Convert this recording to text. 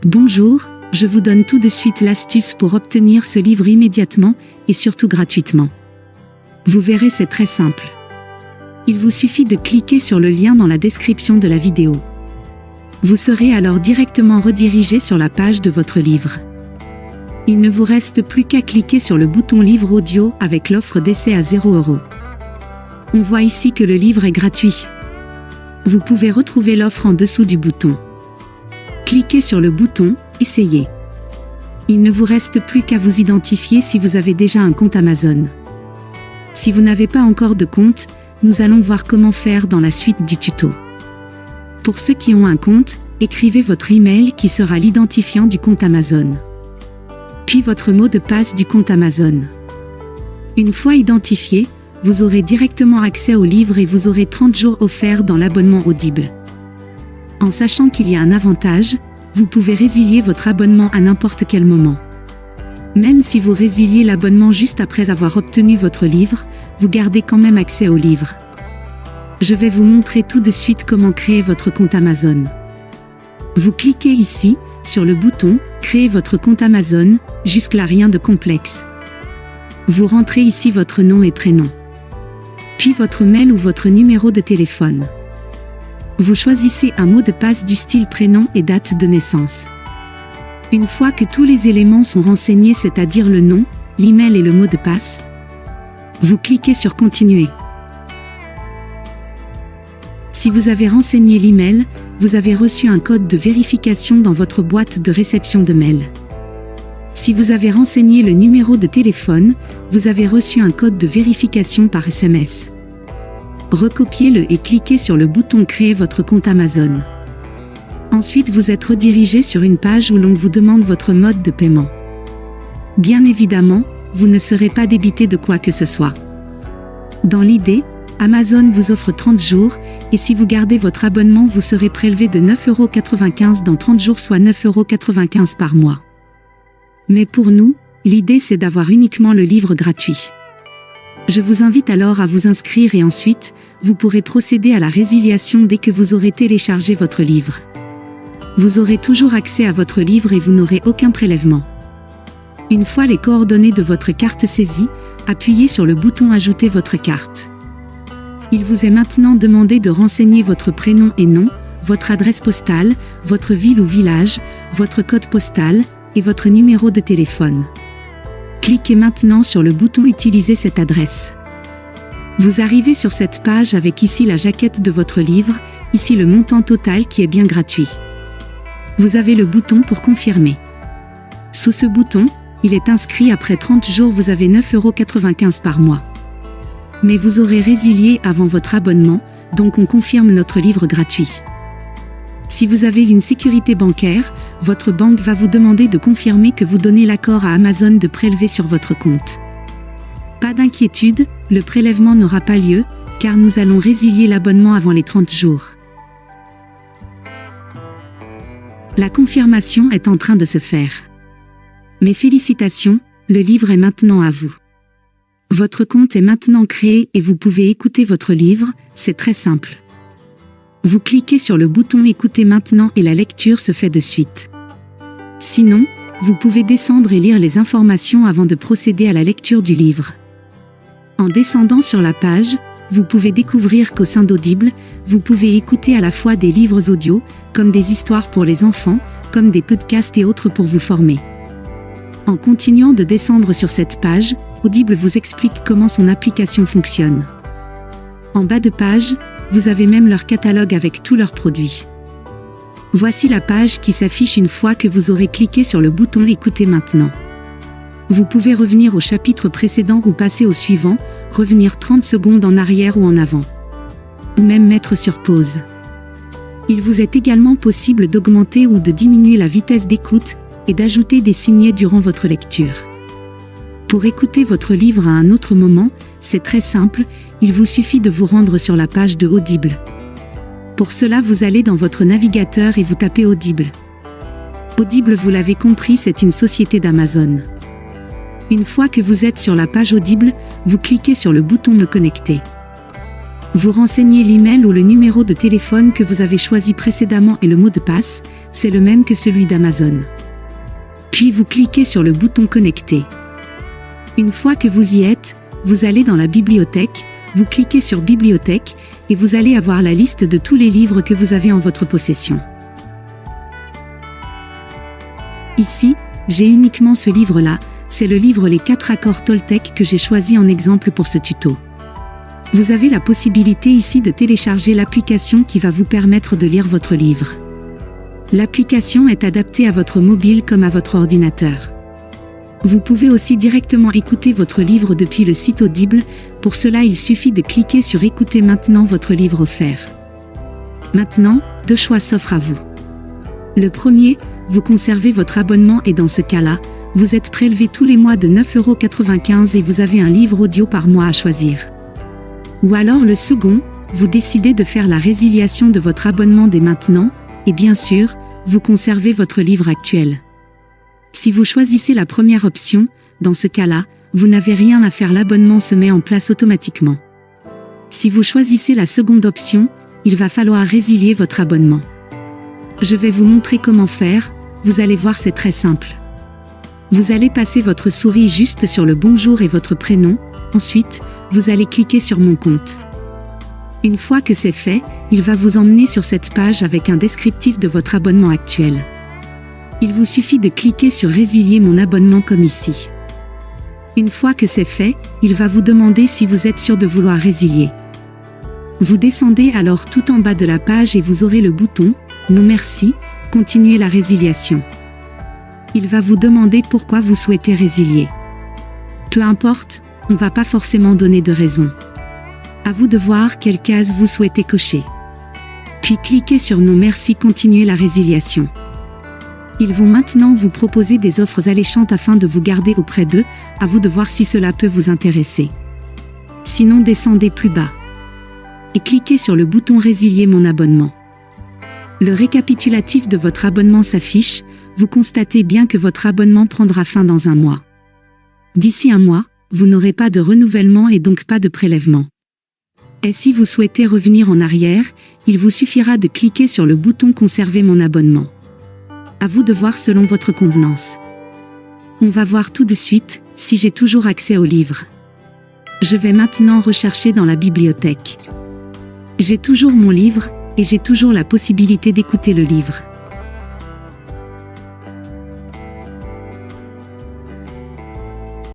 Bonjour, je vous donne tout de suite l'astuce pour obtenir ce livre immédiatement et surtout gratuitement. Vous verrez, c'est très simple. Il vous suffit de cliquer sur le lien dans la description de la vidéo. Vous serez alors directement redirigé sur la page de votre livre. Il ne vous reste plus qu'à cliquer sur le bouton livre audio avec l'offre d'essai à 0 €. On voit ici que le livre est gratuit. Vous pouvez retrouver l'offre en dessous du bouton. Cliquez sur le bouton « Essayez ». Il ne vous reste plus qu'à vous identifier si vous avez déjà un compte Amazon. Si vous n'avez pas encore de compte, nous allons voir comment faire dans la suite du tuto. Pour ceux qui ont un compte, écrivez votre email qui sera l'identifiant du compte Amazon. Puis votre mot de passe du compte Amazon. Une fois identifié, vous aurez directement accès au livre et vous aurez 30 jours offerts dans l'abonnement Audible. En sachant qu'il y a un avantage, vous pouvez résilier votre abonnement à n'importe quel moment. Même si vous résiliez l'abonnement juste après avoir obtenu votre livre, vous gardez quand même accès au livre. Je vais vous montrer tout de suite comment créer votre compte Amazon. Vous cliquez ici, sur le bouton « Créer votre compte Amazon », jusque-là rien de complexe. Vous rentrez ici votre nom et prénom. Puis votre mail ou votre numéro de téléphone. Vous choisissez un mot de passe du style prénom et date de naissance. Une fois que tous les éléments sont renseignés, c'est-à-dire le nom, l'email et le mot de passe, vous cliquez sur Continuer. Si vous avez renseigné l'email, vous avez reçu un code de vérification dans votre boîte de réception de mail. Si vous avez renseigné le numéro de téléphone, vous avez reçu un code de vérification par SMS. Recopiez-le et cliquez sur le bouton Créer votre compte Amazon. Ensuite, vous êtes redirigé sur une page où l'on vous demande votre mode de paiement. Bien évidemment, vous ne serez pas débité de quoi que ce soit. Dans l'idée, Amazon vous offre 30 jours, et si vous gardez votre abonnement, vous serez prélevé de 9,95 € dans 30 jours, soit 9,95 € par mois. Mais pour nous, l'idée c'est d'avoir uniquement le livre gratuit. Je vous invite alors à vous inscrire et ensuite, vous pourrez procéder à la résiliation dès que vous aurez téléchargé votre livre. Vous aurez toujours accès à votre livre et vous n'aurez aucun prélèvement. Une fois les coordonnées de votre carte saisies, appuyez sur le bouton Ajouter votre carte. Il vous est maintenant demandé de renseigner votre prénom et nom, votre adresse postale, votre ville ou village, votre code postal, et votre numéro de téléphone. Cliquez maintenant sur le bouton Utiliser cette adresse. Vous arrivez sur cette page avec ici la jaquette de votre livre, ici le montant total qui est bien gratuit. Vous avez le bouton pour confirmer. Sous ce bouton, il est inscrit après 30 jours, vous avez 9,95 € par mois. Mais vous aurez résilié avant votre abonnement, donc on confirme notre livre gratuit. Si vous avez une sécurité bancaire, votre banque va vous demander de confirmer que vous donnez l'accord à Amazon de prélever sur votre compte. Pas d'inquiétude, le prélèvement n'aura pas lieu, car nous allons résilier l'abonnement avant les 30 jours. La confirmation est en train de se faire. Mes félicitations, le livre est maintenant à vous. Votre compte est maintenant créé et vous pouvez écouter votre livre, c'est très simple. Vous cliquez sur le bouton Écouter maintenant et la lecture se fait de suite. Sinon, vous pouvez descendre et lire les informations avant de procéder à la lecture du livre. En descendant sur la page, vous pouvez découvrir qu'au sein d'Audible, vous pouvez écouter à la fois des livres audio, comme des histoires pour les enfants, comme des podcasts et autres pour vous former. En continuant de descendre sur cette page, Audible vous explique comment son application fonctionne. En bas de page, vous avez même leur catalogue avec tous leurs produits. Voici la page qui s'affiche une fois que vous aurez cliqué sur le bouton Écouter maintenant. Vous pouvez revenir au chapitre précédent ou passer au suivant, revenir 30 secondes en arrière ou en avant. Ou même mettre sur pause. Il vous est également possible d'augmenter ou de diminuer la vitesse d'écoute et d'ajouter des signets durant votre lecture. Pour écouter votre livre à un autre moment, c'est très simple, il vous suffit de vous rendre sur la page de Audible. Pour cela, vous allez dans votre navigateur et vous tapez Audible. Audible, vous l'avez compris, c'est une société d'Amazon. Une fois que vous êtes sur la page Audible, vous cliquez sur le bouton Me connecter. Vous renseignez l'email ou le numéro de téléphone que vous avez choisi précédemment et le mot de passe, c'est le même que celui d'Amazon. Puis vous cliquez sur le bouton Connecter. Une fois que vous y êtes, vous allez dans la bibliothèque, vous cliquez sur Bibliothèque, et vous allez avoir la liste de tous les livres que vous avez en votre possession. Ici, j'ai uniquement ce livre-là, c'est le livre Les 4 accords Toltec que j'ai choisi en exemple pour ce tuto. Vous avez la possibilité ici de télécharger l'application qui va vous permettre de lire votre livre. L'application est adaptée à votre mobile comme à votre ordinateur. Vous pouvez aussi directement écouter votre livre depuis le site Audible, pour cela il suffit de cliquer sur Écoutez maintenant votre livre offert. Maintenant, 2 choix s'offrent à vous. Le premier, vous conservez votre abonnement et dans ce cas-là, vous êtes prélevé tous les mois de 9,95 € et vous avez un livre audio par mois à choisir. Ou alors le second, vous décidez de faire la résiliation de votre abonnement dès maintenant, et bien sûr, vous conservez votre livre actuel. Si vous choisissez la première option, dans ce cas-là, vous n'avez rien à faire, l'abonnement se met en place automatiquement. Si vous choisissez la seconde option, il va falloir résilier votre abonnement. Je vais vous montrer comment faire, vous allez voir c'est très simple. Vous allez passer votre souris juste sur le bonjour et votre prénom, ensuite, vous allez cliquer sur Mon compte. Une fois que c'est fait, il va vous emmener sur cette page avec un descriptif de votre abonnement actuel. Il vous suffit de cliquer sur Résilier mon abonnement comme ici. Une fois que c'est fait, il va vous demander si vous êtes sûr de vouloir résilier. Vous descendez alors tout en bas de la page et vous aurez le bouton « Non merci », continuez la résiliation. Il va vous demander pourquoi vous souhaitez résilier. Peu importe, on ne va pas forcément donner de raison. À vous de voir quelle case vous souhaitez cocher. Puis cliquez sur Non merci, continuez la résiliation. Ils vont maintenant vous proposer des offres alléchantes afin de vous garder auprès d'eux, à vous de voir si cela peut vous intéresser. Sinon descendez plus bas. Et cliquez sur le bouton Résilier mon abonnement. Le récapitulatif de votre abonnement s'affiche, vous constatez bien que votre abonnement prendra fin dans un mois. D'ici un mois, vous n'aurez pas de renouvellement et donc pas de prélèvement. Et si vous souhaitez revenir en arrière, il vous suffira de cliquer sur le bouton Conserver mon abonnement. À vous de voir selon votre convenance. On va voir tout de suite si j'ai toujours accès au livre. Je vais maintenant rechercher dans la bibliothèque. J'ai toujours mon livre, et j'ai toujours la possibilité d'écouter le livre.